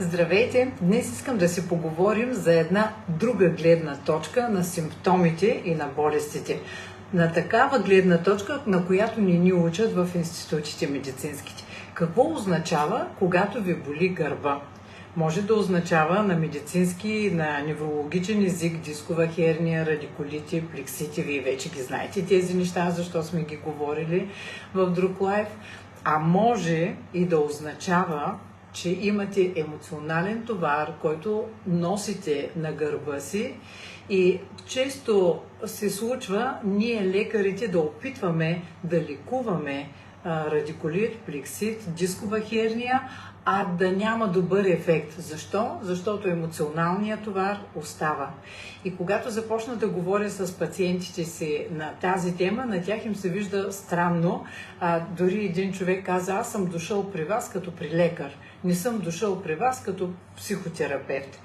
Здравейте! Днес искам да си поговорим за една друга гледна точка на симптомите и на болестите. На такава гледна точка, на която ни учат в институтите медицинските. Какво означава, когато ви боли гърба? Може да означава на медицински, на неврологичен език, дискова херния, радикулити, плексити. Вие вече ги знаете тези неща, защо сме ги говорили в друг лайф. А може и да означава, че имате емоционален товар, който носите на гърба си и често се случва ние лекарите да опитваме да лекуваме радикулит, плексит, дискова херния, а да няма добър ефект. Защо? Защото емоционалният товар остава. И когато започна да говоря с пациентите си на тази тема, на тях им се вижда странно. Дори един човек каза: аз съм дошъл при вас като при лекар, не съм дошъл при вас като психотерапевт.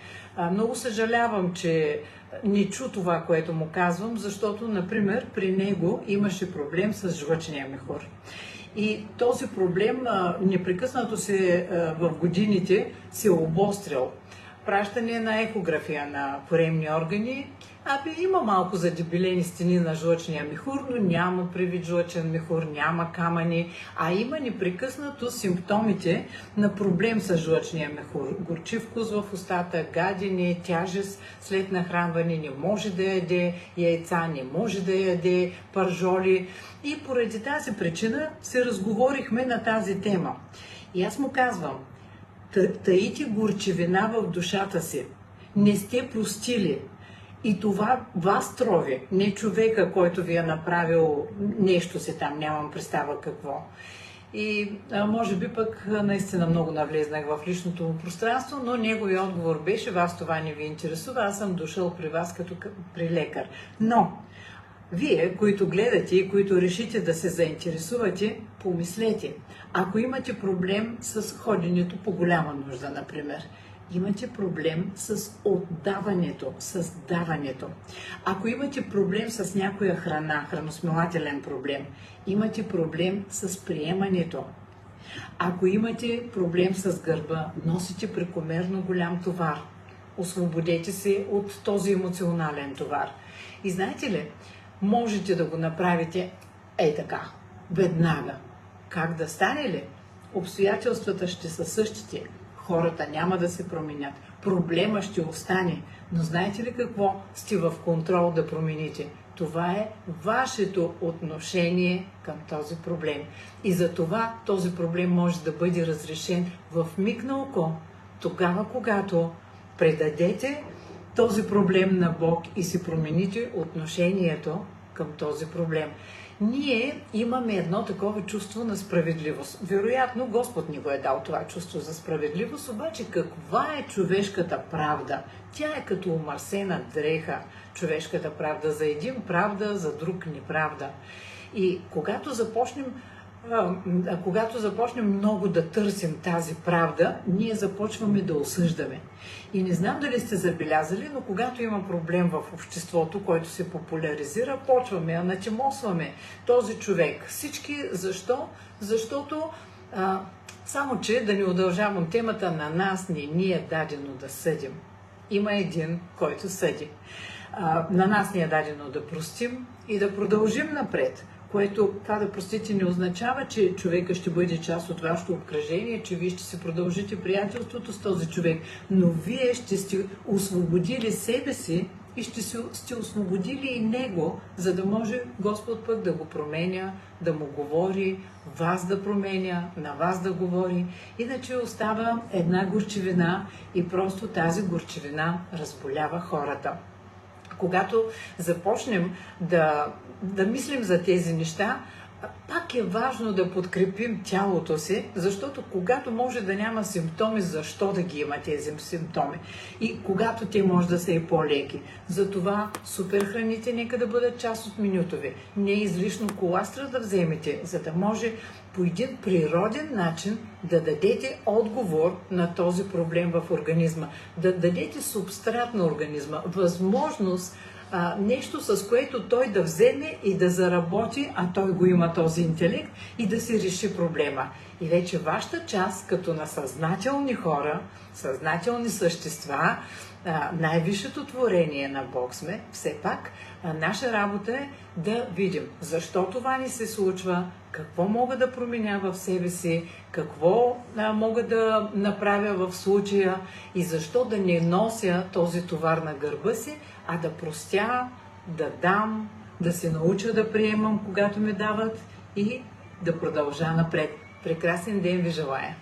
Много съжалявам, че не чу това, което му казвам, защото, например, при него имаше проблем с жлъчния мехур. И този проблем непрекъснато в годините се е обострял. Пращане на ехография на поремни органи. Има малко задебелени стени на жлъчния мехур, но няма привид жлъчен мехур, няма камъни, а има непрекъснато симптомите на проблем с жлъчния мехур. Горчив вкус в устата, гадене, тяжест след нахранване, не може да яде яйца, не може да яде пържоли. И поради тази причина се разговорихме на тази тема. И аз му казвам: таите горчевина в душата си, не сте простили. И това вас трови, не човека, който ви е направил нещо си там, нямам представа какво. И може би пък наистина много навлезнах в личното му пространство, но неговият отговор беше: вас това не ви интересува, аз съм дошъл при вас като при лекар. Но вие, които гледате и които решите да се заинтересувате, помислете. Ако имате проблем с ходенето по голяма нужда, например, имате проблем с отдаването, с даването. Ако имате проблем с някоя храна, храносмилателен проблем, имате проблем с приемането. Ако имате проблем с гърба, носите прекомерно голям товар, освободете се от този емоционален товар. И знаете ли, можете да го направите така, веднага. Как да стане ли? Обстоятелствата ще са същите. Хората няма да се променят. Проблема ще остане. Но знаете ли какво? Сте в контрол да промените. Това е вашето отношение към този проблем. И за това този проблем може да бъде разрешен в миг на око, тогава когато предадете този проблем на Бог и си промените отношението към този проблем. Ние имаме едно такова чувство на справедливост. Вероятно Господ ни го е дал това чувство за справедливост, обаче каква е човешката правда? Тя е като омърсена дреха, човешката правда. За един правда, за друг неправда. И когато започнем много да търсим тази правда, ние започваме да осъждаме. И не знам дали сте забелязали, но когато има проблем в обществото, който се популяризира, почваме, анатемосваме този човек. Всички, защо? Защото, само че да не удължавам темата, на нас не ни е дадено да съдим. Има един, който съди. На нас ни е дадено да простим и да продължим напред. Което това да простите не означава, че човека ще бъде част от вашето обкръжение, че вие ще се продължите приятелството с този човек, но вие ще сте освободили себе си и сте освободили и него, за да може Господ пък да го променя, да му говори, вас да променя, на вас да говори. Иначе остава една горчевина и просто тази горчевина разболява хората. Когато започнем да мислим за тези неща, пак е важно да подкрепим тялото си, защото когато може да няма симптоми, защо да ги има тези симптоми? И когато те може да са и по-леки. Затова суперхраните нека да бъдат част от менюто ви. Не е излишно коластра да вземете, за да може по един природен начин да дадете отговор на този проблем в организма. Да дадете субстрат на организма, възможност, нещо, с което той да вземе и да заработи, а той го има този интелект, и да си реши проблема. И вече вашата част, като на съзнателни хора, съзнателни същества, най-висшето творение на Бог сме, все пак, наша работа е да видим защо това ни се случва, какво мога да променя в себе си, какво мога да направя в случая и защо да не нося този товар на гърба си, а да простя, да дам, да се науча да приемам, когато ми дават и да продължа напред. Прекрасен ден ви желая!